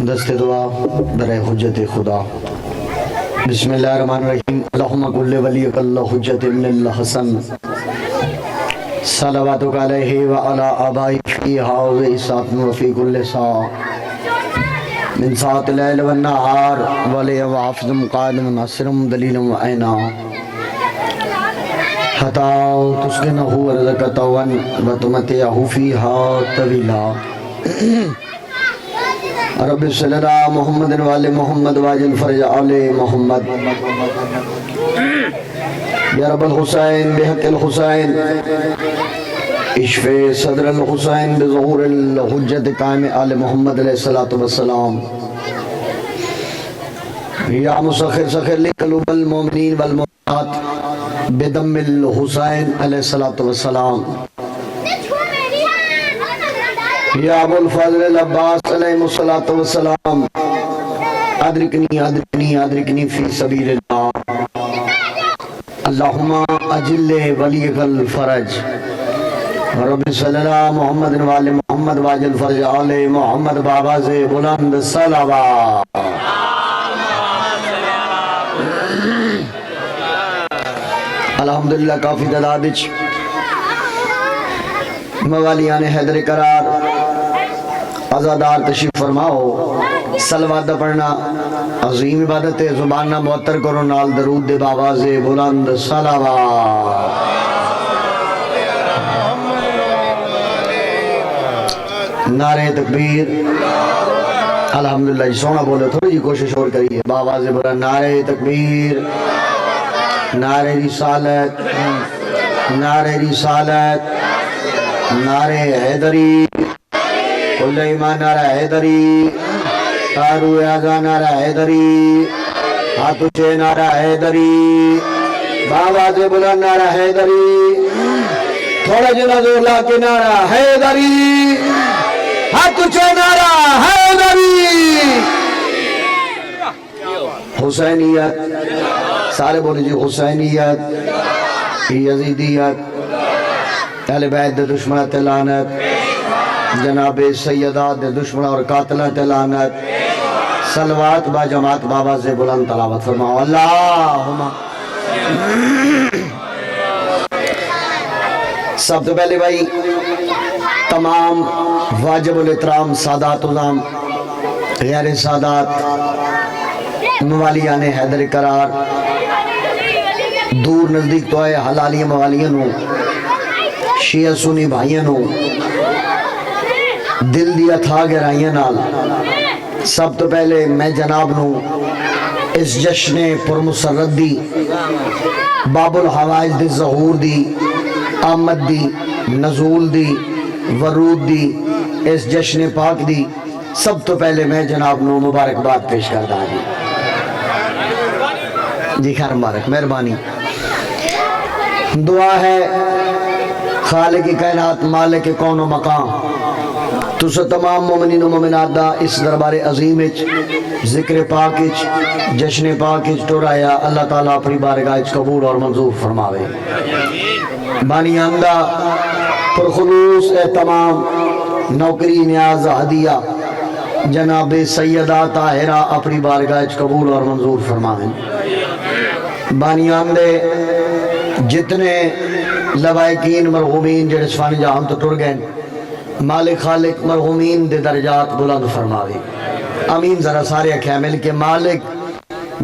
دست دعا در حجت خدا. بسم اللہ الرحمن الرحیم. اللہم کل ولیک اللہ حجت ابن الحسن صلواتک علیہ وعلا آبائک فی حاض اسات وفی کل سا من ساعت لیل والنہار ولی وعفظ مقادم نصرم دلیل وعینا حتا تسکنہو ارزکتون وتمتعہو فیہا طویلا. رب صلی اللہ محمد والے محمد واجل فرج آلِ محمد. یا رب الحسین بحق الحسین اشف صدر الحسین بظہور الحجت قائم آل محمد علیہ السلام. یا مسخر سخر لقلوب المومنین والمومنات بدم الحسین علیہ السلام. یا ابو الفضل العباس علیہ السلام ادرکنی ادرکنی ادرکنی فی سبیل اللہ. اللہم اجل ولیک الفرج. رب صلی اللہ محمد والے محمد واجل فرج آل محمد بابا سے بلند صلوات. الحمدللہ کافی تعدادچ موالیان حیدر قرار عزادار تشریف فرماؤ. صلوات پڑھنا عظیم عبادت ہے. زبانہ معطر کرو نال درود دے باواز بلند صلوات. نعرہ تکبیر. الحمدللہ سونا بولے تھوڑی جی کوشش اور کریے. باواز بلند نعرہ تکبیر نعرہ رسالت نعرہ رسالت نعرہ حیدری کل ایمان نعرہ حیدری تارو اعزا نعرہ حیدری ہاتھو چھے نعرہ حیدری باواز بلند نعرہ حیدری. تھوڑا جنہ زور لا کے نعرہ حیدری ہاتھو چھے نعرہ حیدری. حسینیت سارے بولے جی. حسینیت یزیدیت اہل بیت دے دشمنہ تلانت جناب سیدات دے دشمنہ اور قاتلہ تلانت. صلوات با جماعت بابا سے بلند تلاوت فرماؤ. اللہم سب تو پہلے بھائی تمام واجب الاحترام سادات عظام غیر سادات موالیان حیدر قرار دور نزدیک تو ہے حلالی موالیان ہوں شیعہ سنی بھائیان ہوں دل دیا تھا گرائیاں نال. سب تو پہلے میں جناب نوں اس جشن پرمسرت دی باب الحوائج دی ظہور دی آمد دی نزول دی ورود دی اس جشن پاک دی سب تو پہلے میں جناب نوں مبارکباد پیش کردہ دی. جی خیر مبارک مہربانی. دعا ہے خالق کائنات مالک کون و مقام تو سے تمام مومنین و مومنات دا اس دربار عظیم اچ ذکر پاک اچ جشن پاک اچ ٹورایا اللہ تعالیٰ اپنی بارگاہ اچ قبول اور منظور فرماوے. بانی آندہ پرخلوص تمام نوکری نیاز ہدیہ جناب سیدہ طاہرہ اپنی بارگاہ اچ قبول اور منظور فرماوے. بانی آندے جتنے لوائقین مرحومین جڑے سفانی جہاں تو ٹر گئے مالک خالق مرحومین دے درجات بلند فرماوے. امین. ذرا سارے اکھیا مل کے مالک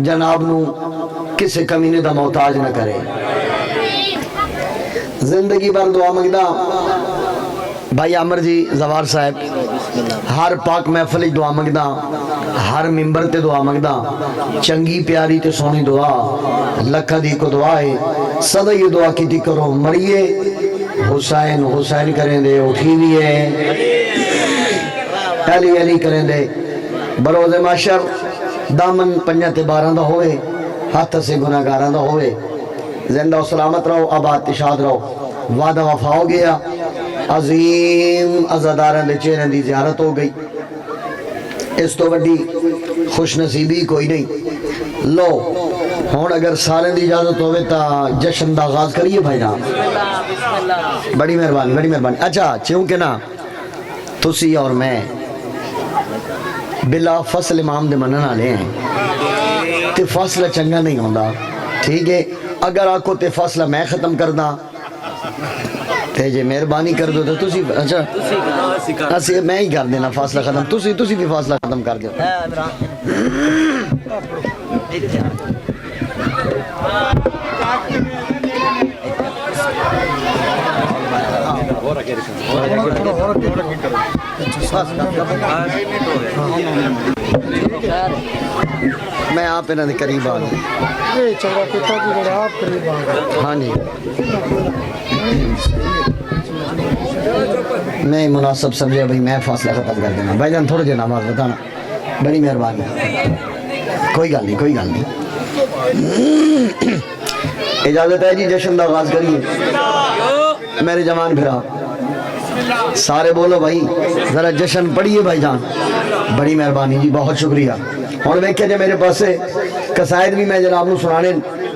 جناب نو کسی کمینے دا محتاج نہ کرے. زندگی بھر دعا مگدہ بھائی عمر جی زوار صاحب ہر پاک محفل دعا مگدہ ہر ممبر تے دعا مگدہ چنگی پیاری تے سونی دعا لکھا دی کو دعا ہے. صدا یہ دعا کی تھی کرو مریے حسین حسین کریں دے اٹھی بھی ہے علی علی کریں دے بروز معاشر دامن پنجت باران دا ہوئے ہاتھ سے گناہگاران دا ہوئے. زندہ و سلامت رہو آباد تشاد رہو. وعدہ وفا ہو گیا. عظیم عزاداران دے چہرن دی زیارت ہو گئی. اس تو بڑی خوش نصیبی کوئی نہیں. لو ہون اگر سارے دی اجازت ہوئے تا جشن دا آغاز کریے بھائی جان. بڑی مہربانی بڑی مہربانی. اچھا چونکہ نا تسی اور میں بلا فصل امام دے منن والے ہیں تے فاصلہ چنگا نہیں ہوندا ٹھیک ہے اگر آکو تے فاصلہ میں ختم کردا تے جے مہربانی کر دو تو تسی اچھا اسی میں ہی کر دینا فاصلہ ختم تسی بھی فاصلہ ختم کر دیو میں آپ انہوں نے قریب آ گیا ہاں جی میں مناسب سمجھا بھائی میں فاصلہ ختم کر دینا بھائی جان تھوڑے جے نماز بتانا بڑی مہربانی کوئی گل نہیں اجازت ہے جی جشن دا آغاز کریے میرے جوان بھرا سارے بولو بھائی ذرا جشن پڑھیے بھائی جان بڑی مہربانی جی بہت شکریہ اور ویکھے جے میرے پاسے قصائد بھی میں جناب نو سنانے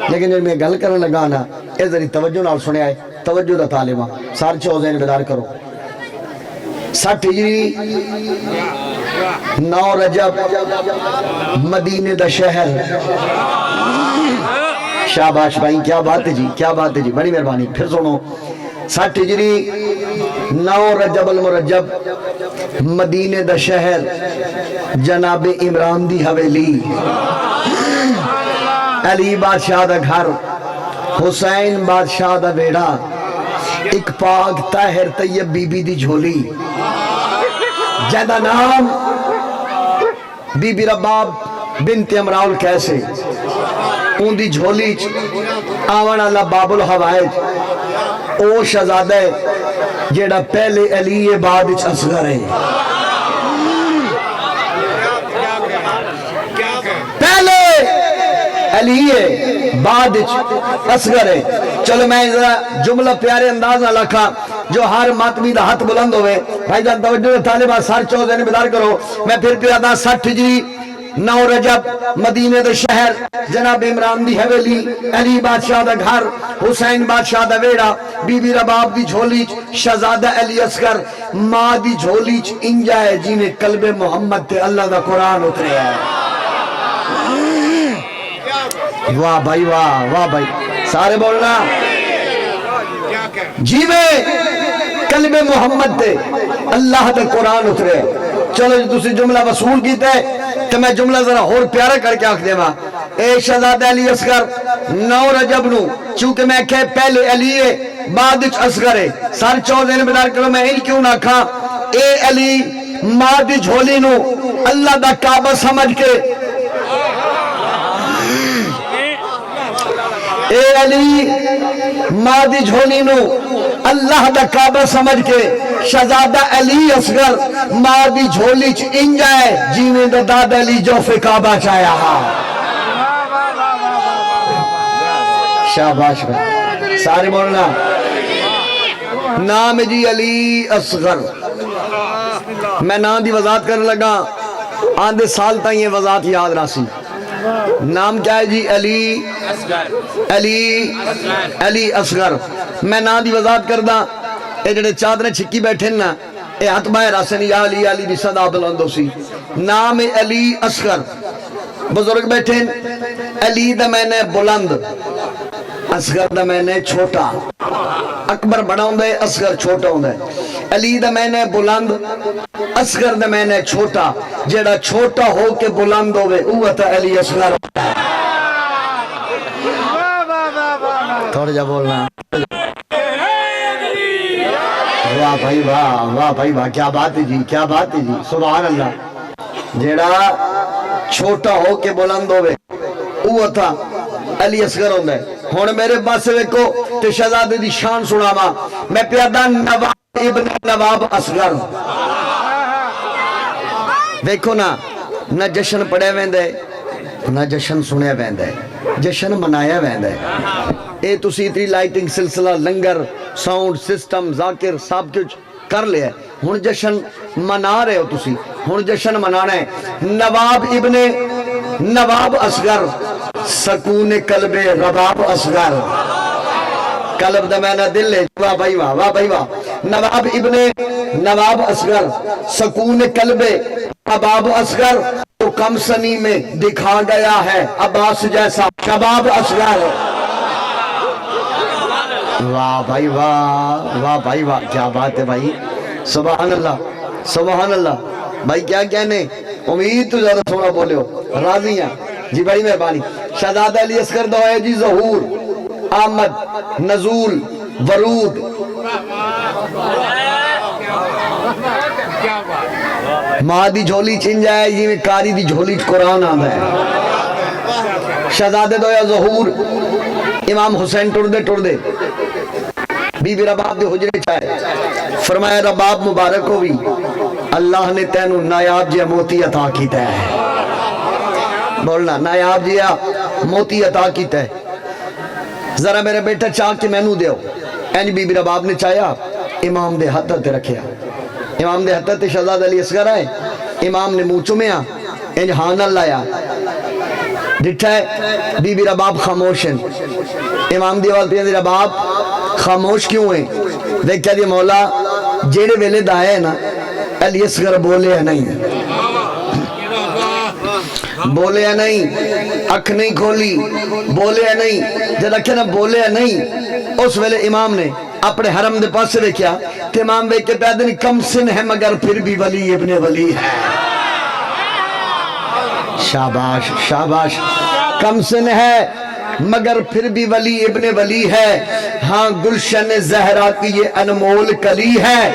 لیکن جو میں گل کرنے لگا نا اے ذری توجہ نال سنیا ہے توجہ دا طالبہ سارے چوزین بیدار کرو 60 ہجری 9 رجب مدینے دا شہر شاباش بھائی کیا بات ہے جی بڑی مہربانی پھر سنو 60 ہجری 9 رجب المرجب مدینے دا شہر جناب عمران دی حویلی علی بادشاہ دا گھر حسین بادشاہ دا بیڑا ایک پاک طاہر طیب بی بی دی جھولی جیدہ نام بی بی رباب بنت امراؤل کیسے ان دی جھولی آوان اللہ باب الحوائج او شہزادہ جیڑا پہلے علی بعد اچ اصغر ہے پہلے علی بعد اچ اصغر ہے چلو میں ذرا جملہ پیارے انداز نہ لکھا جو ہر ماتمی دا ہاتھ بلند ہوئے بھائی جان توجہ طالبہ سار چوزے نے بیدار کرو میں پھر پیدا دا 60 ہجری 9 رجب مدینے دا شہر جناب عمران دی حویلی علی بادشاہ دا گھر حسین بادشاہ دا ویڑا بی بی رباب دی جھولیچ شہزادہ علی اصغر ماں دی جھولیچ انجا ہے جنہیں قلب محمد تے اللہ دا قرآن اترے ہے واہ بھائی سارے بولنا جی میں قلب محمد تے اللہ دا قرآن اترے چلو جی تسی جملہ وصول کیتے تو میں جملہ ذرا اور پیارا کر کے آکھ دے ماں اے شہزادہ علی اصغر 9 رجب نو چونکہ میں کہے پہلے علی ہے بعد اچ اصغر ہے سار چوزے نے بیدار کرو میں ہی کیوں نہ کھا اے علی ماں دی جھولی نو اللہ دا کعبہ سمجھ کے اے علی ماں دی جھولی نو اللہ دا کعبہ سمجھ کے شہزادہ علی اصغر ماں دی جھولی چ انجائے جیویں دا داد علی جوفے کعبہ چایا شاباش بھائی سارے بولنا نام جی علی اصغر میں نام دی وضاحت کرنے لگا آندھے سال تا یہ وضاحت یاد راسی نام کیا ہے جی علی اصغر میں نام دی وضاحت کردہ اے جڑے چادریں چھکی بیٹھے نا اے ہاتھ بائے راسن یا علی دی صدا بلندو سی نام علی اصغر بزرگ بیٹھے علی دا میں نے بلند اصغر دا میں نے چھوٹا اکبر بڑا ہوں دے اصغر چھوٹا ہوں دے علی دا میں نے بلند اصغر دا میں نے چھوٹا جیڑا چھوٹا ہو کے بلند ہوئے اوہ تا علی اصغر تھوڑا جا بولنا واہ بھائی کیا بات ہے جی سبحان اللہ جیڑا چھوٹا ہو کے بلند ہوئے اوہ تھا علی اصغر ہوں دے ہون میرے پاس ویکو تے شہزادے دی شان سنا ماں میں پیادہ نواب ابن نواب اصغر ویکو نہ جشن پڑے ویندے نہ جشن سنے ویندے جشن منایا ویندے اے تسی اتنی لائٹنگ سلسلہ لنگر ساؤنڈ سسٹم ذاکر سب کچھ کر لیا ہون جشن منا رہے ہو تسی ہون جشن منانا ہے نواب ابن نواب اصغر سکون قلب رباب اصغر قلب دا میں نہ دل لے واہ بھائی واہ نواب ابن نواب اصغر سکون قلب اباب اصغر تو کم سنی میں دکھا گیا ہے عباس جیسا شباب اصغر واہ بھائی واہ واہ بھائی واہ کیا بات ہے بھائی سبحان اللہ سبحان اللہ بھائی کیا کہنے امید تو زیادہ سونا بولے ہو راضی ہیں جی بھائی مہربانی شہزادہ علی اصغر دوئے جی ظہور آمد نزول ورود ماں دی جھولی چن جائے جی میں کاری دی جھولی قرآن آدھا ہے شہزادہ دویا ظہور امام حسین ٹر دے بی بی رباب دے حجرے چاہے فرمایا رباب مبارک ہوئی اللہ نے تینو نایاب جیا موتی عطا کیتا ہے بولنا نایاب جیا موتی عطا کیتا ہے ذرا میرے بیٹا چاہ کے مینو دیو اینج بی بی رباب نے چاہیا امام دے حد تے رکھیا امام دے حد تے شہزادہ علی اصغر آئے امام نے منہ چومیا اینج ہاں لایا ڈٹھا ہے بی بی رباب خاموش ہیں امام دیوال پیاں دی رباب خاموش کیوں ہیں دیکھ کیا دی مولا جیڑے ویلے دائے ہیں نا علی اصغر بولے ہیں نہیں بولے ہیں نہیں اکھ نہیں کھولی بولے ہیں نہیں جب رکھے نا بولے ہیں نہیں اس ویلے امام نے اپنے حرم دے پاس سے دیکھیا تو امام بیٹھ کے پیدنی کم سن ہے مگر پھر بھی ولی ابن ولی ہے شاباش شاباش کم سن ہے مگر پھر بھی ولی ابن ولی ہے ہاں گلشن زہرا کی یہ انمول کلی ہے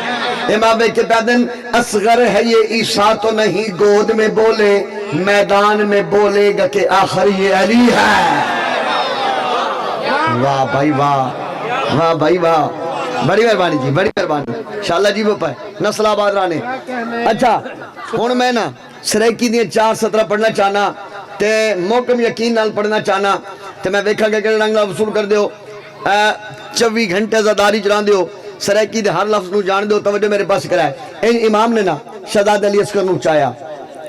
امام کے پیدن اصغر ہے یہ عیسیٰ تو نہیں گود میں بولے میدان میں بولے گا کہ آخر یہ علی ہے واہ بھائی واہ واہ بھائی واہ بڑی مہربانی جی بڑی مہربانی انشاءاللہ جی وہ پائے نسل آباد رانے اچھا ہون میں نا سریکی دیئے 4-17 پڑھنا چاہنا تے موقم یقین نال پڑھنا چاہنا تے میں ویکھا کہ رنگ لا وصول کر دیو 24 گھنٹے زداری چلان دیو سریکی دے ہر لفظ نو جان دیو توجہ میرے پاس کرائے این امام نے نا شہزادہ علی اصغر نو چاہیا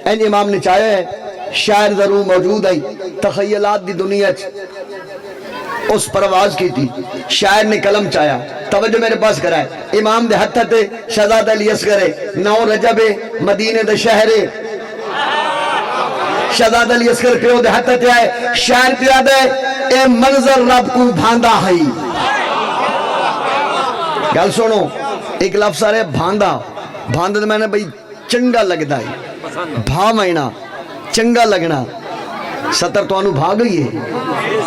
این امام نے چاہیا ہے شاعر ضرور موجود ہے تخیلات دی دنیا اس پرواز کی تھی شاعر نے قلم چاہیا توجہ میرے پاس کرائے امام دے حد تے شہزادہ علی اصغر 9 رجب مدینہ دے شہر شہزادہ علی اصغر پیو دے حد تے آئے شاعر پیا دے اے منظر رب کو بھاندا ہے گل سنو ایک لفظ آ رہے بھاندا بھاندا تو میں نے بھئی چنگا لگدا ہے بھا مہینہ چنگا لگنا ستر تو انو بھاگ گئی ہے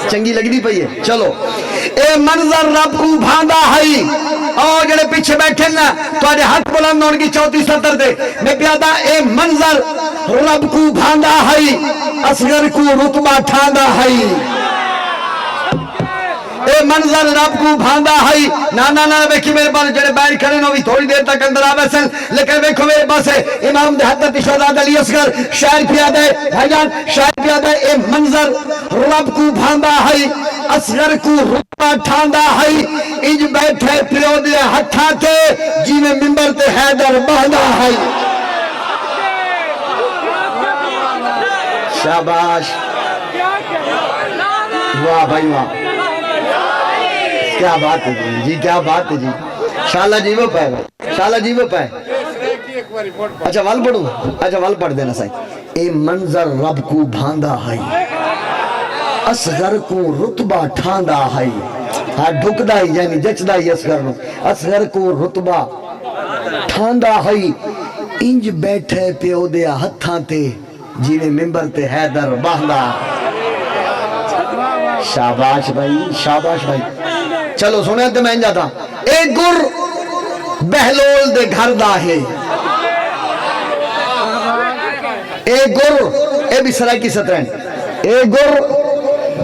چنگی لگ دی پئی ہے چلو اے منظر رب کو بھاندا ہے اور جڑے پیچھے بیٹھے نا تو آجے ہاتھ بلند ہونے کی 34-70 دے میں پیادا اے منظر رب کو بھاندا ہے اصغر کو رتبہ ٹھاندا ہے اے منظر رب کو بھاندا ہے نا بیکھی میرے پاس جڑے باہر کھڑے نو بھی تھوڑی دیر تک اندر آوے سن لیکن بیکھو میرے پاس ہے امام دے حضرت شہزادہ علی اصغر شاعر پیادہ ہے بھائی جان شاعر پیادہ ہے اے منظر رب کو بھاندا ہے اصغر کو رتبہ ٹھاندا ہے انج بیٹھے پیو دے ہتھاں تے جی میں منبر تے حیدر بہدا ہے شاباش واہ بھائی واہ کیا بات ہے جی کیا بات ہے جی شاءاللہ جی وہ پائے شاءاللہ جی وہ پائے اچھا وال پڑھوں اچھا وال پڑھ دینا سائیں اے منظر رب کو بھاندا ہے اصغر کو رتبہ ٹھاندا ہے ہاں ڈھکدا ہی یعنی جچدا ہی اصغر نو اصغر کو رتبہ ٹھاندا ہے انج بیٹھے پیو دیا ہتھاں تے جیویں ممبر تے حیدر بہدا شاباش بھائی شاباش بھائی چلو سنے تو میں جاتا اے گر بہلول دے گھر دا ہے اے گر اے بھی سرائی کی سترین اے گر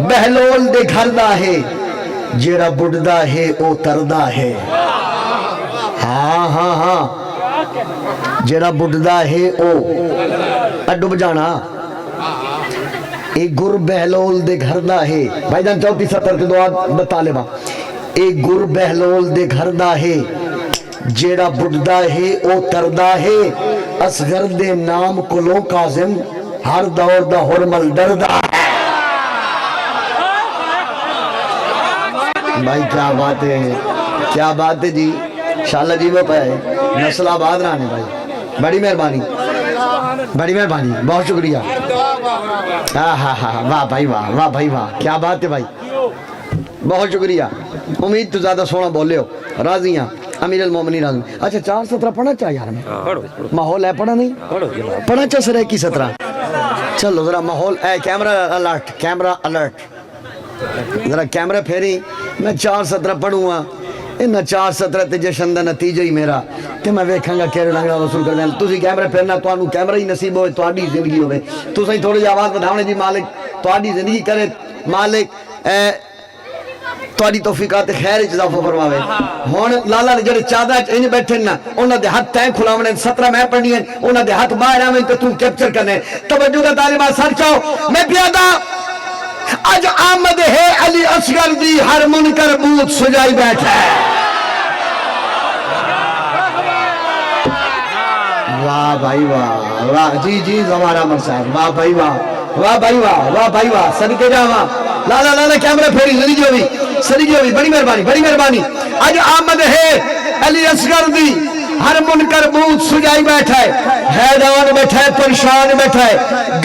بہلول دے گھر دا ہے جیڑا بڑھدا ہے او تردا ہے ہاں جیڑا بڑھدا ہے او اڈب جانا اے گر بہلول دے گھر دا ہے بھائی جان 34-70 تے دعا بتا لے با اے گر بہلول دے گھر دا ہے جیڑا بڑھدا ہے او تردا ہے اصغر دے نام کلو کاظم ہر دور دا حرمل دردا ہے بھائی کیا بات ہے جی انشاءاللہ جی وہ پہ نسل آباد رہنے بھائی، بڑی مہربانی، بڑی مہربانی، بہت شکریہ۔ ہاں ہاں ہاں، واہ بھائی واہ، واہ بھائی واہ، کیا بات ہے بھائی، بہت شکریہ۔ امید تو زیادہ سونا بولے ہو، راضی ہیں امیر المومنین راضی۔ اچھا 4:17 پڑھنا چاہیے یار میں، ماحول ہے پڑھا نہیں پڑھنا چاہ سر 1:17 چلو ذرا ماحول a camera alert, camera alert, ذرا کیمرہ پھیری، میں 4:17 پڑھوں گا، انہاں 4:17 تے جشن دا نتیجہ ہی میرا تے میں ویکھاں گا کیڑے رنگ دا وصول کرنا۔ تسی کیمرہ پھیرنا، تانوں کیمرہ ہی نصیب ہوئے، تہاڈی زندگی ہوئے، تسی تھوڑی جی آواز بڑھاونے جی مالک تہاڈی زندگی کرے، مالک تہاڈی توفیقات خیر وچ اضافہ فرماوے۔ ہن لالا نے جڑے چادر وچ انج بیٹھے نا، انہاں دے ہاتھ تیں کھلاونے، 17 میں پڑھنی ہیں، انہاں دے ہاتھ باہر آویں تے تو کیپچر کرنے۔ توجہ دا طالبہ سر چاؤ، میں پیادا اج آمد ہے علی اصغر دی، ہر منکر بوت سجائی بیٹھا ہے۔ واہ بھائی واہ، واہ جی جی زوار عمر صاحب، واہ بھائی واہ، واہ بھائی واہ، واہ بھائی واہ، صدقے جاواں۔ لالا لالا کیمرہ پھیری، صدقے ہوئی، صدقے ہوئی، بڑی مہربانی، بڑی مہربانی۔ اج آمد ہے علی اصغر دی، ہر منکر بوت سجائی بیٹھا ہے، حیران بیٹھا ہے، پریشان بیٹھا ہے،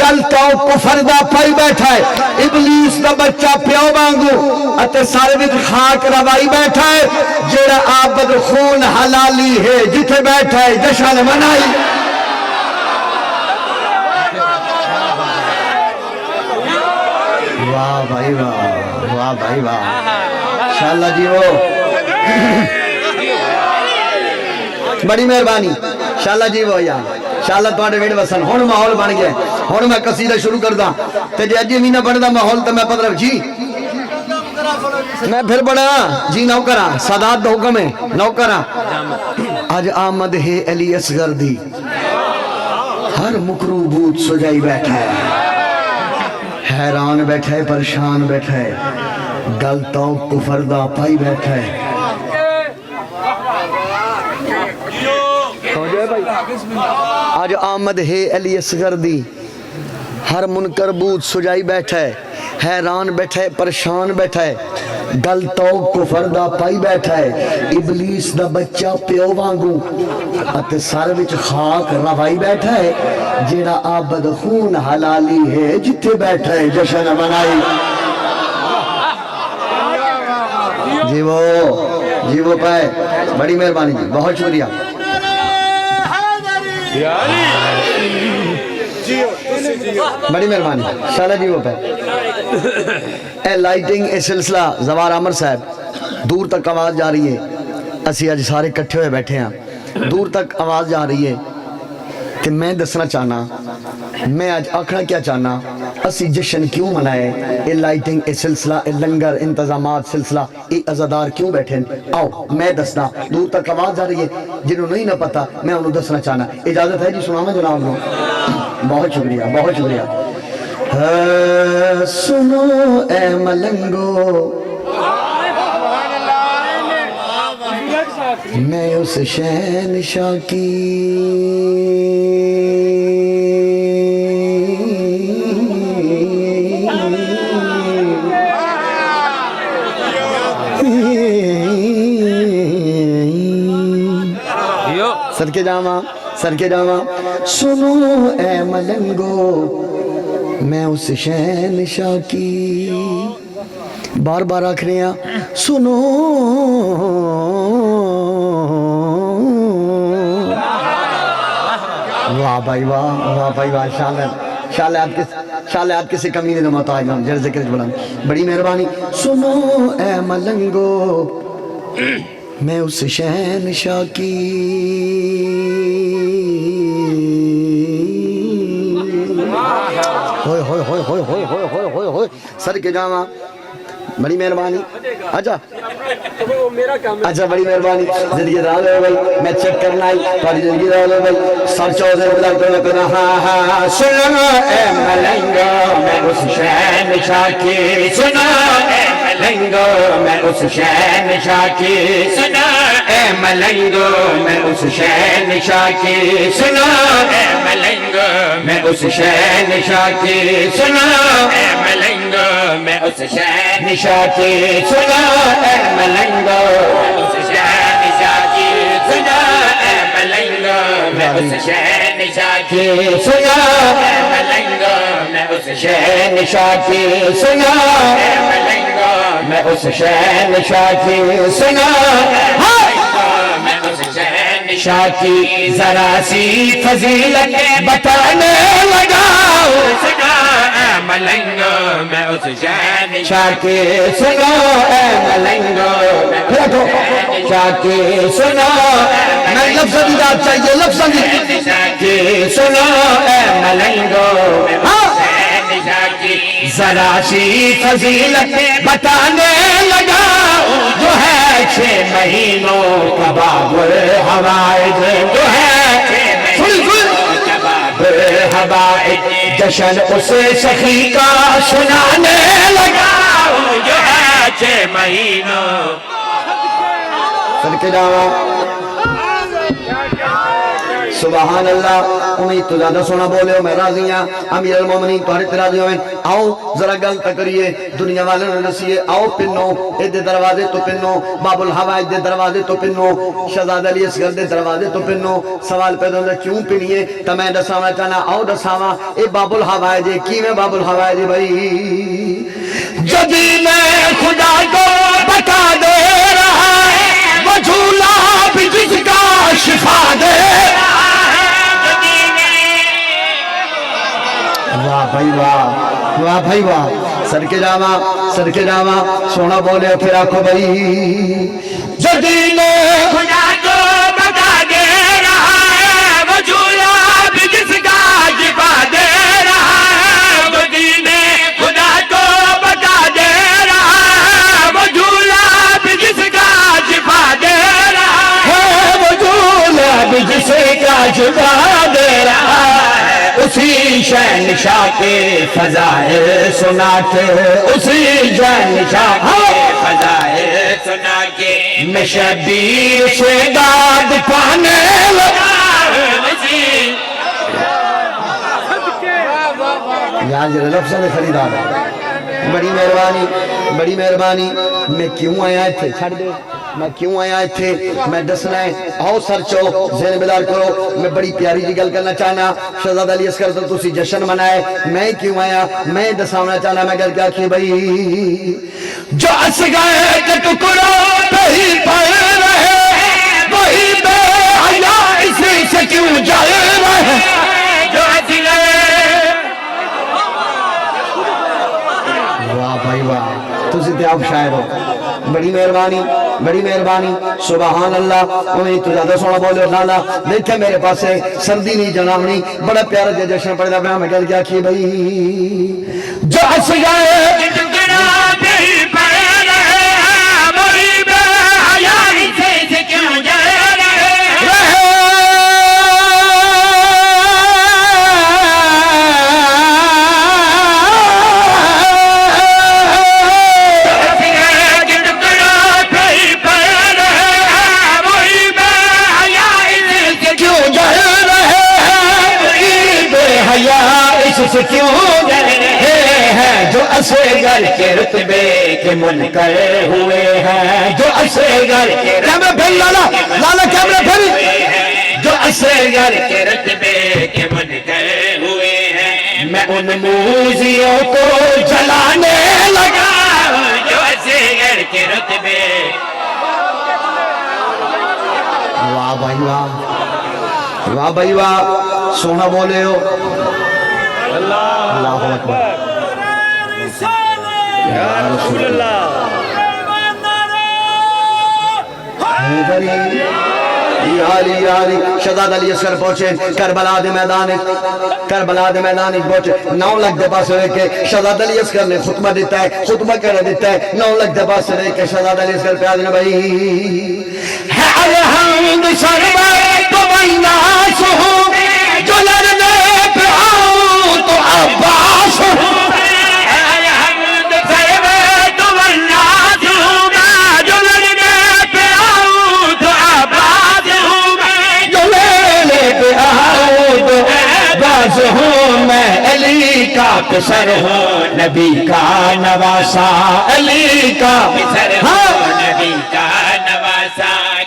گل تو کفر دا پائی بیٹھا ہے، ابلیس دا بچہ پیو وانگو اتے سارے وچ خاک روائی بیٹھا ہے، جیڑا آبد خون حلالی ہے، جتھے بیٹھا ہے جشن منائی۔ واہ بھائی واہ، واہ بھائی واہ، انشاءاللہ جی وہ بڑی مہربانی، انشاءاللہ جی وہ یا انشاءاللہ تواڈے ویڑ وسن۔ ہن ماحول بن گیا، ہن میں قصیدہ شروع کردا تے جے اج بھی نہ بندا ماحول تے میں پتہ جی میں پھر بڑا جی نوکراں، سادات دا حکم ہے نوکراں۔ اج آمد ہے علی اصغر دی، ہر مکرو بوت سجائی بیٹھا ہے، حیران بیٹھا ہے، پریشان بیٹھا ہے، گل تو کفر دا پائی بیٹھا ہے۔ آج آمد ہے علی اصغر دی، ہر منکر بوت سجائی بیٹھا ہے، حیران بیٹھا ہے، پریشان بیٹھا ہے، گل تو کفر دا پائی بیٹھا ہے، ابلیس دا بچہ پیو وانگو اتے سر وچ خاک روائی بیٹھا ہے، جیڑا آبد خون حلالی ہے، جتھے بیٹھا ہے جشن منائی۔ جی وہ پائے، بڑی مہربانی جی، بہت شکریہ۔ بڑی مہربانی، انشاءاللہ جی وہ پائے۔ اے لائٹنگ اے سلسلہ زوار عمر صاحب، دور تک آواز جا رہی ہے، اسی آج سارے کٹھے ہوئے بیٹھے ہیں، دور تک آواز جا رہی ہے کہ میں دسنا چاہنا، میں آج آکھنا کیا چاہنا، اسی جشن کیوں منائے، اے لائٹنگ اے سلسلہ، اے لنگر انتظامات سلسلہ، اے عزادار کیوں بیٹھے ہیں، آؤ میں دسنا، دور تک آواز جا رہی ہے، جنہوں نہیں نہ پتا میں انہوں دسنا چاہنا، اجازت ہے جی سنانا جناب لوں، بہت شکریہ، بہت شکریہ۔ سنو اے ملنگو، میں اس شہنشاہ کی سر کے جاواں، سنو اے ملنگو، میں اس شہنشاہ کی، بار بار آکھ رہے ہیں سنو، واہ بھائی واہ، واہ بھائی واہ، انشاءاللہ آپ کسی کمی نے محتاج ہوں، جر ذکر بلند، بڑی مہربانی۔ سنو اے ملنگو، میں اس شہنشاہ کی، ہوئے ہوئے ہوئے ہوئے ہوئے ہوئے ہوئے ہوئے ہوئے، سر کے جاواں، بڑی مہربانی۔ اچھا بڑی مہربانی، زندگی رال ہے بھائی، میں چیک کرنا آئی تھوڑی زندگی رال ہے بھائی، سر چوزے بلا کرنا، ہاں ہاں سنو اے ملنگو، میں اس شہنشاہ کی، سنو اے ملنگو، میں اس شہنشاہ کی، سنو اے ملنگو، میں اس شہنشاہ کی، سنو اے ملنگو، میں اس شہنشاہ کی، سنو اے ملنگو، میں اس شہنشاہ کی، سنو اے ملنگو، میں اس شہنشاہ کی۔ سنا ملنگ میں اس شہنشاہ کی سنا ملنگ میں اس شہنشاہ کی سنا ملنگ میں اس شہنشاہ کی سنا میں اس شہنشاہ کی ذرا سی فضیلت بتانے لگا سنا ملنگ میں اس شہنشاہ کی سنا ملنگ میں اس شہنشاہ کی سنا میں لفظ دیدار چاہیے لفظ دیدار کی سنا ملنگ ذرا سی فضیلت بتانے لگا جو ہے 6 مہینوں کا باب الحوائج جو ہے 6 مہینوں کا باب الحوائج جشن اس سخی کا سنانے لگا جو ہے 6 مہینوں صدقے جاواں سبحان اللہ امید تو زیادہ سونا بولے ہو میں راضی ہاں امیر المومنین تہاڈے تے راضی ہوئے آؤ ذرا گل تکریے دنیا والے نے دسیے آؤ پنو اے دے دروازے تو پنو باب الحوائج دے دروازے تو پنو شہزادہ علی اصغر دے دروازے تو پنو سوال پیدا ہوتا کیوں پنیے تو میں دساواں چاہنا آؤ دساواں اے باب الحوائج کیویں باب الحوائج بھائی جبھی میں خدا کو بتا دے رہا ہے وہ جھولا بھی جس کا شفا دے واہ بھائی واہ واہ بھائی واہ صدقے جاواں سونا بولے پھر آکھو بھائی جو دین خدا کو بتا دے رہا ہے وہ جھولا بھی جس کا شفا دے رہا ہے وہ دین خدا کو بتا دے رہا ہے وہ جھولا بھی جس کا شفا دے رہا ہے وہ جھولا بھی جس کا شفا دے رہا ہے اسی شہنشاہ کے فضائل سنا کے اسی شہنشاہ کے فضائل سنا کے میں شبیر سے داد پانے لگا یہاں جی لفظوں میں خریدار ہے بڑی مہربانی میں کیوں آیا تھے چھڑ دے میں کیوں آیا تھے میں دسنا ہے آؤ سرچو ذہن بیدار کرو میں بڑی پیاری جی گل کرنا چاہنا شہزادہ علی اصغر تو تسی جشن منائے میں کیوں آیا میں دساونا چاہنا میں گل کیا کہ بھائی جو اصغر کے ٹکڑوں پہ ہی پڑ رہے وہی بے حیا اسی سے کیوں جل رہے جو اصغر واہ بھائی واہ تسی تے آپ شاعر ہو بڑی مہربانی سبحان اللہ انہیں تو زیادہ سونا بولے لالا دیکھے میرے پاس ہے سردی نہیں جنامنی بڑا پیارا جے جشن پڑھتا پہ ہمیں کہہ کیا کی بھئی جو اصغر کے ٹکڑوں پہ ہی پڑ رہے وہی بے حیا اسی سے کیوں جل رہے سے کیوں جل رہے ہیں جو اصغر کے رتبے کے منکر ہوئے ہیں جو اصغر کے رتبے جو اصغر کے رتبے کے منکر ہوئے ہیں میں ان موزیوں کو جلانے لگا جو اصغر کے رتبے واہ بھائی واہ سونا بولے ہو اللہ اکبر یا رسول اللہ شہزادہ علی اصغر پہنچے کربلا دے میدان پہنچے 9 لاکھ دے پاس رہ کے شہزادہ علی اصغر نے خطبہ دیتا ہے کہنا دیتا ہے 9 لاکھ دے پاس رہ کے شہزادہ علی اصغر پہ آدھنے بھائی ہے الحمد سرور تو بنداس ہوں جو لڑنے پہ آؤں تو عباس ہوں الحمد سرور تو بنداس ہوں جو لڑنے پہ آؤں تو عباس ہوں جو لڑنے پہ آؤں تو عباس ہوں میں علی کا پسر ہوں نبی کا نواسا علی کا پسر ہوں نبی کا نواسا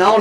9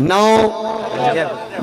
9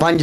5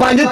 5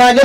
5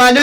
5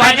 5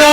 9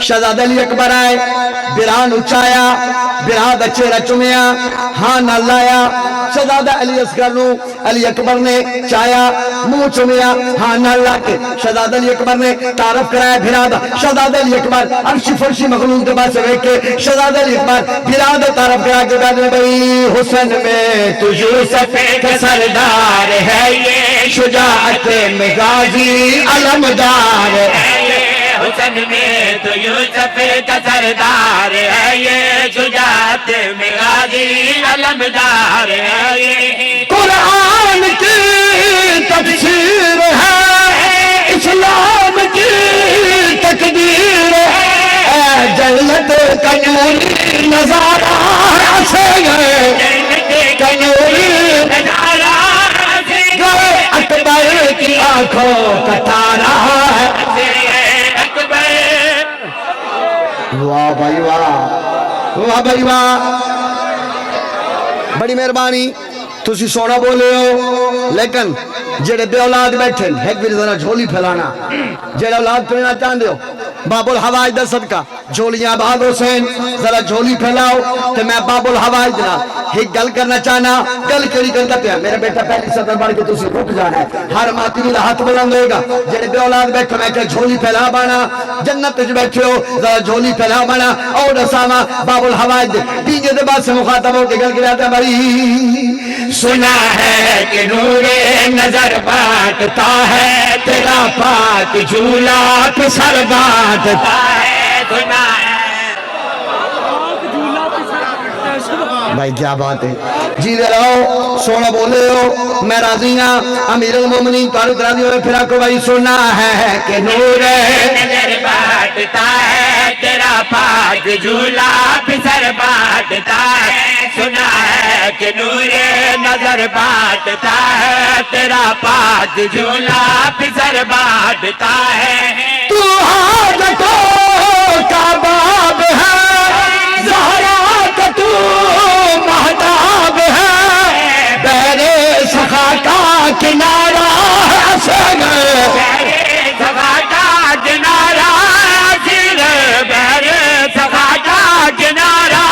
شہزادہ علی اکبر آئے بران اچایا بران دا چہرہ چمیا ہاں نہ لایا شہزادہ علی اصغر نو علی اکبر نے چایا منہ چمیا ہاں نہ لا کے شہزادہ علی اکبر نے تعارف کرایا بران دا شہزادہ علی اکبر عرشی فرشی مخلوق دے بات سے رہ کے شہزادہ علی اکبر بران دا تعارف کرا کے بعد میں بھئی حسن میں تو یوسف کا سردار ہے یہ شجاعت میں غازی علمدار ہے حسن میں تو یوسف کا سردار ہے یہ شجاعت میں غازی علمدار ہے یہ قرآن کی تفسیر ہے اسلام کی تقدیر ہے اے جنت کا نوری نظارہ سے گئے جنت کا نوری نظارہ سے گئے اکبر کی آنکھوں کا تارا ہے واہ بھائی واہ واہ بھائی واہ بڑی مہربانی تسی سونا بولے ہو لیکن جڑے بے اولاد بیٹھے ایک بھی ذرا جھولی پھیلانا جڑے اولاد پھیلانا چاہتے ہو باب الحوائج دا صدقہ جھولیاں آباد حسین ذرا جھولی پھیلاؤ تو میں باب الحوائج جنا ایک گل کرنا چاہنا گل کیوں کرتا پیا میرا بیٹا پہلی سطر بڑھ کے تسی رک جانا ہے ہر ماتی میرا ہاتھ بلند ہوئے گا جڑے بے اولاد بیٹھے میں کہ جھولی پھیلا بانا جنت جو بیٹھے ہو ذرا جھولی پھیلا بانا اور اسامہ باب الحوائج دیجے دے بعد سے مخاطب ہو کے گل کر آتا ہے بھائی سنا ہے کہ نور نظر بانٹتا ہے تیرا پاک جھولا پسر بانٹتا ہے سنا ہے بھائی کیا بات ہے جی لے رہو سونا بولے ہو میں راضی ہاں امیر المومنین تعلق راضی ہوئے پھر کو بھائی سنا ہے کہ نور نظر بانٹتا ہے تیرا پاک جھولا پسر بانٹتا ہے سنا ہے کہ نور نظر بانٹتا ہے تیرا پاک جھولا پسر بانٹتا ہے تو حاجتوں کا باب ہے زہرا کا تو مہتاب ہے بیر سخا کا کنارہ حسن سخا کا کنارہ حسن بیر سخا کا کنارہ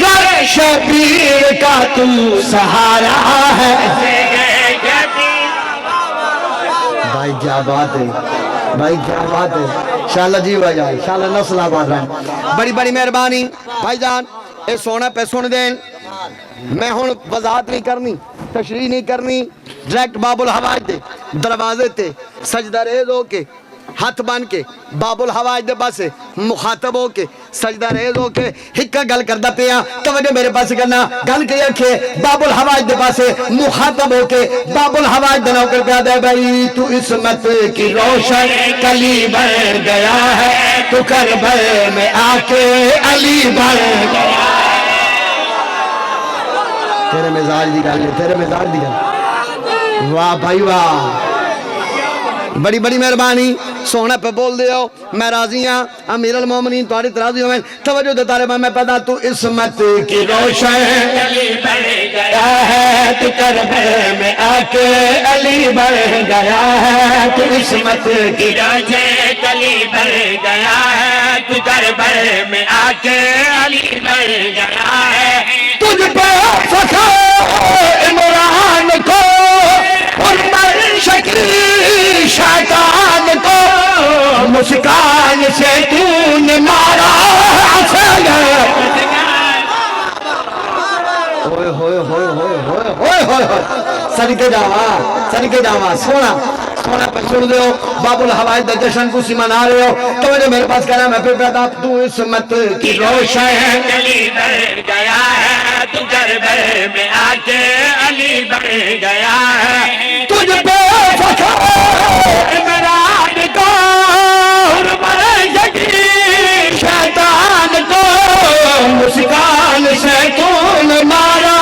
گر شبیر کا تو سہارا ہے بھائی کیا بات ہے بھائی کیا بات ہے انشاءاللہ جی بھائی جان انشاءاللہ نسل آباد رہے بڑی بڑی مہربانی بھائی جان اے سونا پہ سن دیں میں ہوں وضاحت نہیں کرنی تشریح نہیں کرنی ڈائریکٹ باب الحوائج دے دروازے تے سجدہ ریز ہو کے ہاتھ بان کے باب الحوائج دے پاسے مخاطب ہو کے سجدہ ریز ہو کے ہکا گل کردہ پیا توجہ میرے پاس کرنا گل کے رکھے باب الحوائج دے پاسے مخاطب ہو کے باب الحوائج دے نو کر پیا دے بھائی تو عصمت کی روشن کلی بن گیا ہے تو کربل میں آ کے علی بن گیا تیرے مزاج دی گل تیرے مزاج دی گل واہ بھائی واہ بڑی بڑی مہربانی سونا پہ بول دے ہو میں راضی ہاں امیر المومنین تمہاری راضی ہوئے توجہ دے تارے میں پیدا تو عصمت کی روشن علی بن گیا ہے تو کربل میں آ کے علی بن گیا ہے تو عصمت کی روشن کلی بن گیا ہے تو کربل میں آ کے علی بن گیا ہے تجھ پہ فخر عمران کو حرمت شکری شیطان کو مسکان سے تو نے مارا ہوئے ہوئے ہوئے ہوئے ہوئے ہوئے ہوئے صدقے جاوا سونا سونا پہ سن دے ہو باب الحوائج دا جشن کو سی منا رہے ہو توجہ میرے پاس کہنا میں پھر پیدا تو عصمت کی روشن علی بن گیا ہے تو کربل میں آ کے علی بن گیا ہے تجھ پہ فخر عمران کو حرمت شکری شیطان کو مسکان سے تو نے مارا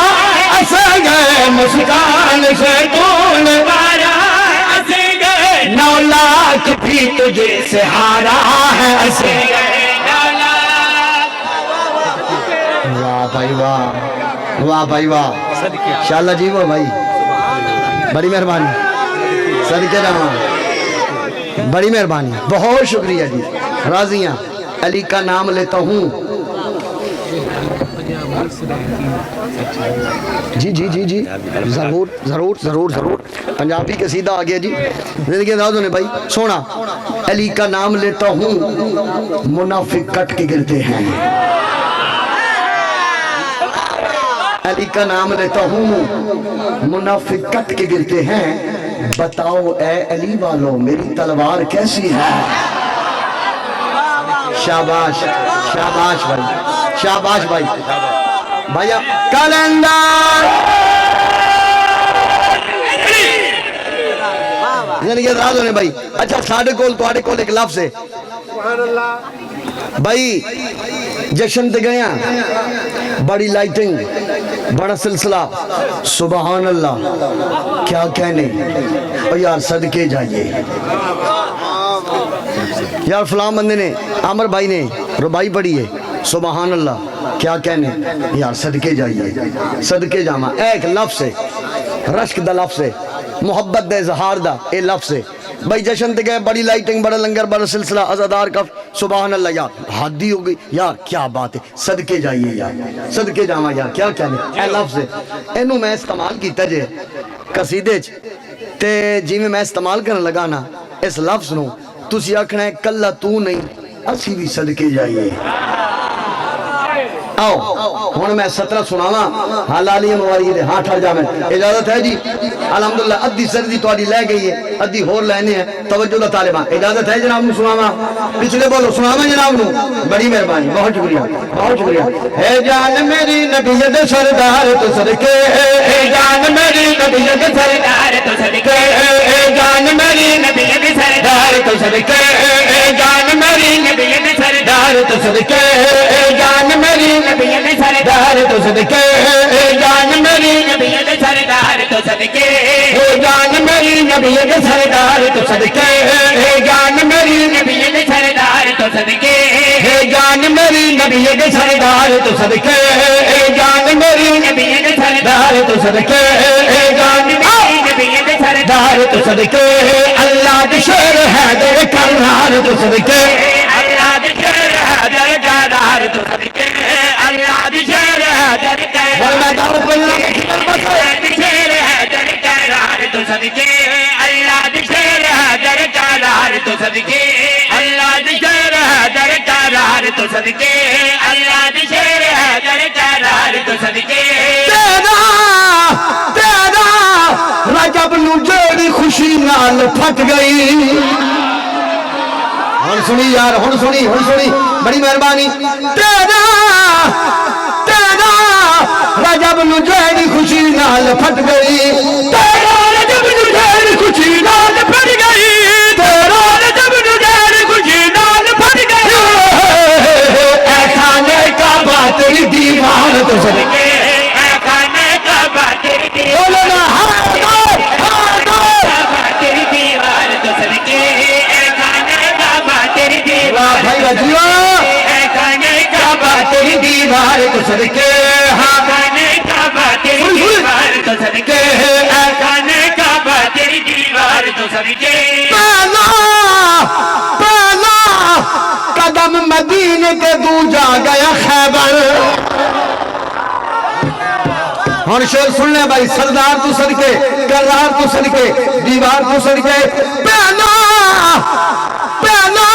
اصغر مسکان سے تو نے مارا اصغر 9 لاکھ بھی تجھے سے ہارا ہے اصغر واہ بھائی واہ واہ بھائی واہ انشاءاللہ جی وہ بھائی بڑی مہربانی صدقے جاواں بڑی مہربانی بہت شکریہ جی راضی ہیں؟ علی کا نام لیتا ہوں. جی جی جی جی ضرور ضرور ضرور ضرور. پنجابی کے سیدھا آ گیا جی. زندگی انداز نے بھائی سونا. علی کا نام لیتا ہوں منافق کٹ کے گرتے ہیں. علی کا نام لیتا ہوں منافق کٹ کے گرتے ہیں. بتاؤ اے علی والو میری تلوار کیسی ہے؟ شاباش شاباش بھائی شاباش بھائی. بھائی کلندر زندگی راز ہونے بھائی. اچھا ساڑھے کول ایک لفظ ہے بھائی. جشن تے گیا بڑی لائٹنگ بڑا سلسلہ سبحان اللہ کیا کہنے. اور یار صدقے جائیے یار فلاں بندے نے عامر بھائی نے ربائی پڑھی ہے سبحان اللہ کیا کہنے. یار صدقے جائیے صدقے جاما. ایک لفظ ہے رشک دا لفظ ہے محبت دا اظہار دا اے لفظ ہے بھائی. جشن تے گئے بڑی لائٹنگ بڑا لنگر بڑا سلسلہ عزادار کا سبحان اللہ. یار حادی ہو گئی یار کیا بات ہے. صدقے جائیے یار صدقے جاما یار کیا کہنے. اے لفظ ہے اینو میں استعمال کیتا جے قصیدے چ تے جی میں استعمال کرنے لگا نا اس لفظ نو تسی آکھنا ہے کلا تو نہیں اسی بھی صدقے جائیے. آؤ ہوں میں 17 سناواں حلالی مواری دے. ہاں ٹھڑ جا میں اجازت ہے جی الحمدللہ. ادھی سردی تہاڈی لے گئی ہے ادھی ہور لینے ہیں. توجہ دا طالباں اجازت ہے جناب نو سناواں. پچھلے بولو سناواں جناب نو. بڑی مہربانی بہت شکریہ بہت شکریہ. اے جان میری نبی دے سردار تو صدقے. اے جان میری نبی دے سردار تو صدقے. اے جان میری نبی دے سردار تو صدقے. اے جان میری نبی دے سردار تو صدقے. اے جان میری نبی دے سردار تو صدقے. اے جان میری نبی دے سردار تو صدقے. اے جان میری نبی دے سردار تو صدقے. اے جان میری نبی دے سردار تو صدقے. اے جان میری نبی دے سردار تو صدقے. اے جان میری نبی دے سردار تو صدقے. اے جان میری نبی دے سردار تو صدقے. اللہ دے شیر حیدر کرار تو صدقے. اللہ دے شیر حیدر کرار تو صدقے. اللہ دی شیر حیدر کرار تو صدقے. اللہ دی شیر حیدر کرار تو صدقے. اللہ دی شیر حیدر کرار تو صدقے. اللہ دی شیر حیدر کرار تو صدقے. تیرا رجب نو جیڑی خوشی نال پھٹ گئی. ہن سنی یار ہن سنی بڑی مہربانی. تیرا رجب نو جیڑی خوشی نال پھٹ گئی. تیرا رجب نو جیڑی خوشی نال پھٹ گئی. تیرا رجب نو جیڑی خوشی نال پھٹ گئی. اے خانے کعبہ تیری دیوار تو صدقے. اے خانے کعبہ تیری دیوار تیری دیوار تو صدقے. اے خانے کعبہ تیری دیوار بھائی بجیو. اے خانے کعبہ تیری دیوار تو صدقے. ہاں خانے کعبہ تیری دیوار تو صدقے. اے خانے کعبہ تیری دیوار تو صدقے. پہلا قدم مدینے کے دو جا گیا خیبر. ہن شعر سننے بھائی. سردار تو صدقے کرار تو صدقے دیوار تو صدقے. پہلا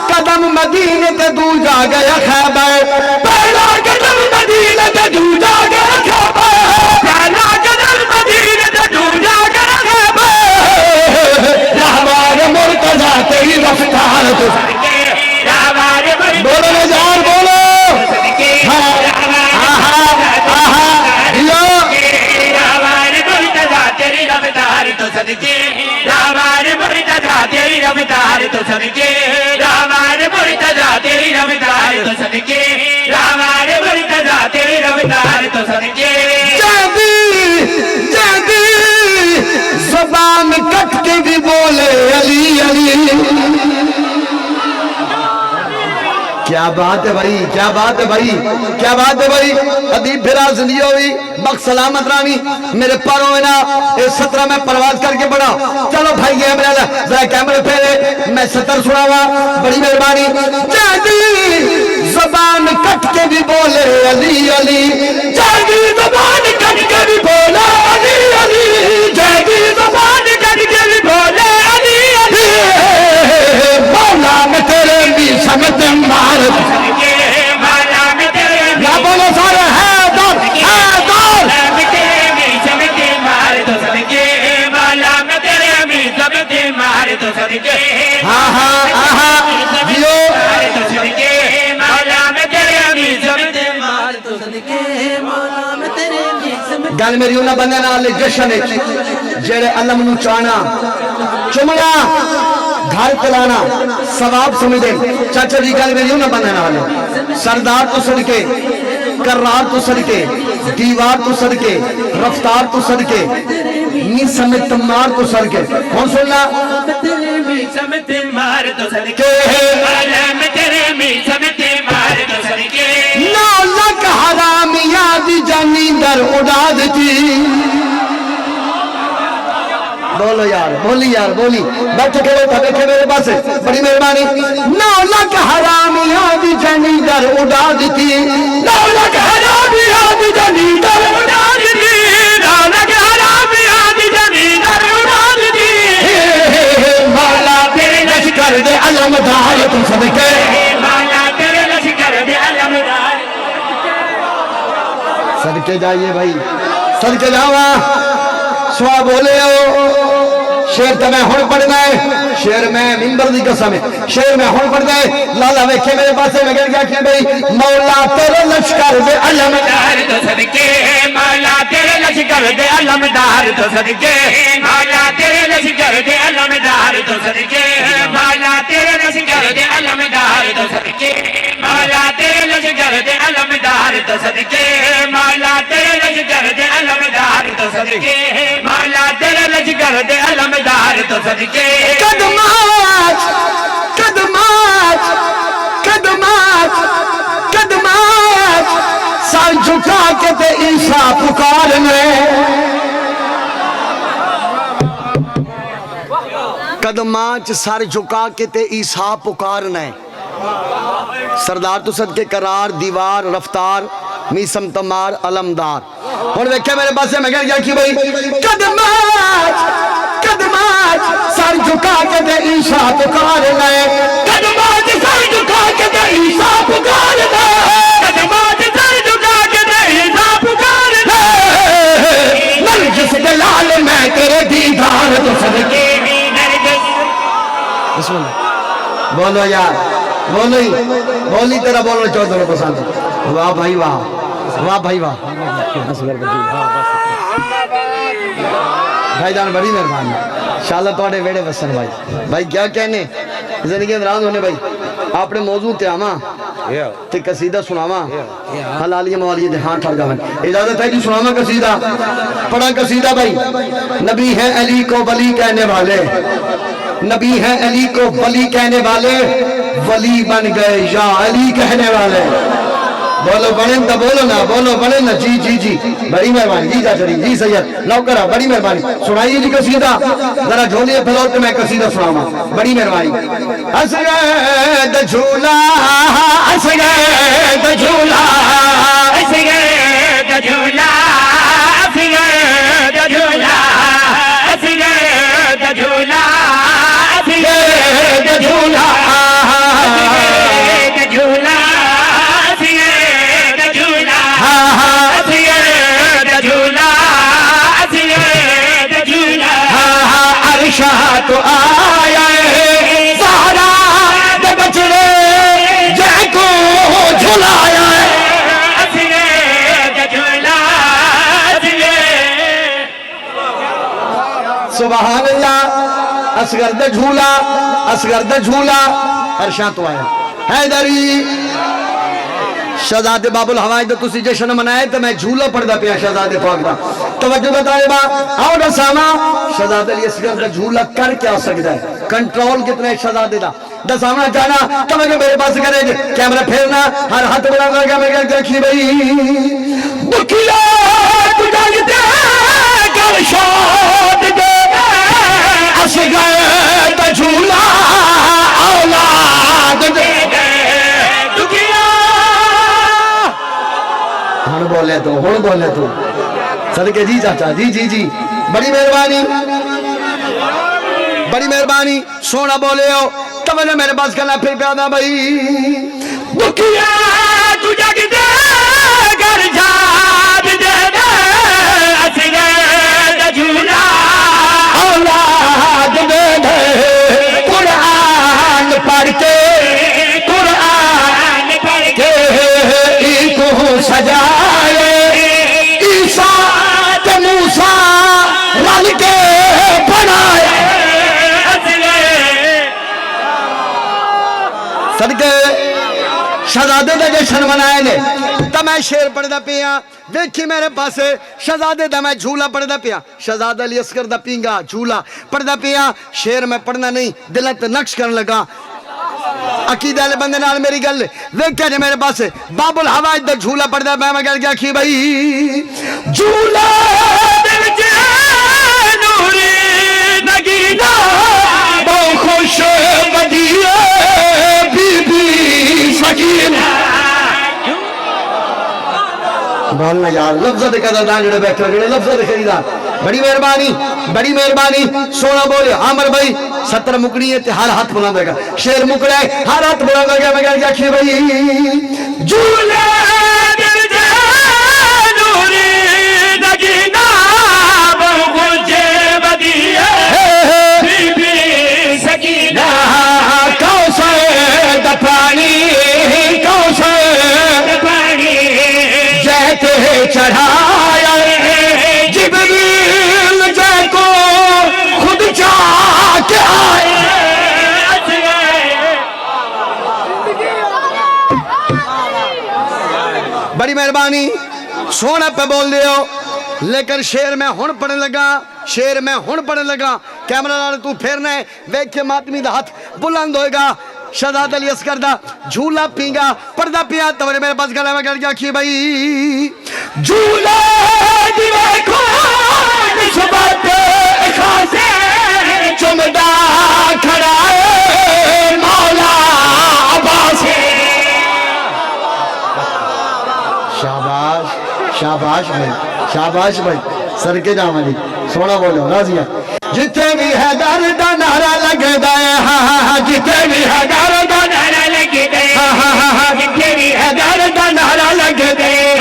قدم مدینے کے دو جا گیا خیبر. پہلا قدم مدینے کے دو جا گیا خیبر. پہلا قدم مدینے کے دو جا گیا خیبر. رہوار مرتضیٰ تیری رفتار تو صدقے. بولو نظار بولو. تیری رفتار تو صدقے. رہوار مرتضیٰ تیری رفتار تو صدقے. رہوار مرتضیٰ تیری رفتار تو صدقے. رہوار کیا بات ہے بھائی، کیا بات ہے بھائی، کیا بات ہے بھائی. ادیب بھرا زندگی ہوئی بخت سلامت رانی میرے پاروں میں نا اس 17 میں پرواز کر کے بڑا. چلو بھائی یہ میرا ذرا کیمرے پھیرے میں 70 سنا ہوا بڑی مہربانی. جادی زبان کٹ کے بھی بولے علی علی، جادی زبان کٹ کے بھی بولے علی علی، جادی زبان کٹ کے بھی بولے علی علی. مولا میں تیرے بھی سمت مار نہ بولو سارے حیدر حیدر. ہاں ہاں ہاں جیو گل میری انہاں بندے نال جشن جڑے علم نو چانا چمنا گھر چلانا ثواب سمجھے. چاچا جی گل میری انہاں بندے نال سردار تو صدقے، کرار تو صدقے، دیوار تو صدقے، رفتار تو صدقے، نی سمت مار تو صدقے. کون سننا نو لک حرامیاں دی جانی در اڑا دیتی. بولو یار بولی یار بولی بیٹھے کھڑے تھا بیٹھے میرے پاس بڑی مہربانی. 9 لاکھ حرامیاں دی جانی در اڑا دیتی، 9 لاکھ حرامیاں دی جانی در اڑا دیتی، 9 لاکھ حرامیاں دی جانی در اڑا دیتی. مولا تیرے لشکر دے علمدار تو صدقے، مولا تیرے لشکر دے علمدار. صدقے جائیے بھائی، صدقے جاواں. سوا بولے ہو شیر تو میں ہون پڑھنا ہے، شیر میں منبر دی قسم ہے، شیر میں ہون پڑھنا ہے. لالا ویکھے میرے پاسے میں کہہ کیا بھئی مولا تیرے لشکر دے علمدار تو صدقے، مولا تیرے لشکر دے علمدار تو صدقے، مولا تیرے لشکر دے علمدار تو صدقے، مولا تیرے لشکر دے علمدار تو صدقے، مولا تیرے لشکر دے علمدار تو صدقے، مولا تیرے لشکر دے علمدار تو صدقے، مولا تیرے لشکر دے علمدار تو صدقے. قدمات قدمات قدمات قدمات سر جھکا کے تے عیسیٰ پکارنے، قدمات سر جھکا کے تے عیسیٰ پکارنے. سردار تو صدقے قرار دیوار رفتار میسم تمار علمدار. اور دیکھیں میرے پاس سے میں کہہ گیا کہ بھئی قدمات قدمات سر جھکا کے دے عیسیٰ پکار لے، قدمات سر جھکا کے دے عیسیٰ پکار لے، قدمات سر جھکا کے دے عیسیٰ پکار لے. نرجس دلال میں تیرے دیدار تو صدقے. بسم اللہ بولو یار بولو ہی بولی تیرا بولنا چودھروں پسند. واہ بھائی واہ، واہ بھائی واہ. بھائی جان بڑی مہربانی انشاءاللہ تواڈے ویڑے وسن بھائی. بھائی کیا کہنے زندگی اندراز ہونے بھائی اپنے موضوع تے آواں تے قصیدہ سناواں حلالیہ موالیہ دے ہاں ٹھڑ جاویں. اجازت ہے جی سناواں قصیدہ. پڑھا قصیدہ بھائی. نبی ہے علی کو ولی کہنے والے، نبی ہے علی کو ولی کہنے والے، ولی بن گئے یا علی کہنے والے. بولو بڑھیں تا بولو نا، بولو بڑھیں نا. جی جی جی بڑی مہربانی. جی چاچا جی سید نوکرہ بڑی مہربانی. سنائیے جی قصیدہ ذرا جھولیے پھیلو تو میں قصیدہ سناواں. بڑی مہربانی. اسگد جھولا اسگد جھولا اسگد جھولا اسگد جھولا اسگد جھولا اسگد جھولا تو آیا ہے سہارا دے بچڑے جے کو جھلایا ہے. سبحان اللہ. اصغر دے جھولا اصغر دے جھولا عرشاں تو آیا حیدری شہزادے باب الحوائج دا تسی جشن منائے تو میں جھولا پڑھ دا پیا شہزادے پاک دا توجہ بتائے با آؤ دساما شہزادے علی اصغر دا جھولا کر کیا سکتا ہے کنٹرول کتنا ہے شہزادے دا دساما جانا توجہ میرے پاس کرے گے کیمرہ پھیرنا ہر ہاتھ بنا کر کے میں دیکھی بھئی دکھیا تجھے دے کر شاد دے اصغر دا جھولا اولاد دے دکھیا ہن بولے تو صدقے جی چاچا جی بڑی مہربانی سونا بولے ہو توجہ میرے پاس کرنا پھر پیادا بھائی دکھیا تجھے دے کر شاد دے اصغر دا جھولا اولاد دے قرآن پڑھ کے کو سجائے عیسیٰ تے موسیٰ رل کے بنائے صدقے شہزادے دا جشن منائے نے تا میں شیر پڑھ دا پیا دیکھی میرے پاس شہزادے دا میں جھولا پڑھ دا پیا شہزادہ علی اصغر دا پینگا جھولا پڑھ دا پیا شیر میں پڑھنا نہیں دلت نقش کرنے لگا عقیدہ والے بندے نال میری گل دیکھا جے میرے پاس باب الحوائج دا جھولا پڑھ دا میں گل کیا کی بھائی جھولا دل جے نوری نگینا بہت خوش بدیے بی بی سکینہ بولنا یار لفظہ دے قدر دان جڑے بیٹھے جڑے لفظہ دے خریدار بڑی مہربانی سونا بولے عامر بھائی 70 مکڑی ہے تے ہر ہاتھ بنا دے گا شیر مکڑا ہے ہر ہاتھ بنا دے گا میں کہہ کیا کھی بھائی جھولا دل جے نوری نگینا بہت خوش بدیے بی بی سکینہ کوثر دا پانی جہتے چڑھایا جبریل جے کو خود جا کے آئے بڑی مہربانی سونا پہ بول دے ہو لیکن شیر میں ہون پڑھنے لگا کیمرہ لال تو پھیرنا ہے ویک کے ماتمی دا ہاتھ بلند ہوئے گا شہزادہ علی اصغر دا جھولا پینگا پردہ پیا توڑے میرے پاس گلے میں گل کیا کی بھائی جھولا دیوے کو نسبت خاصے چمدہ کھڑا ہے مولا عباس شاباش بھائی سر کے جام علی سونا بولو راضی ہے جتے بھی ہے درد نعرہ لگ دائے جتے بھی ہے درد نعرہ لگ دائے جتے بھی ہے درد نعرہ لگ دائے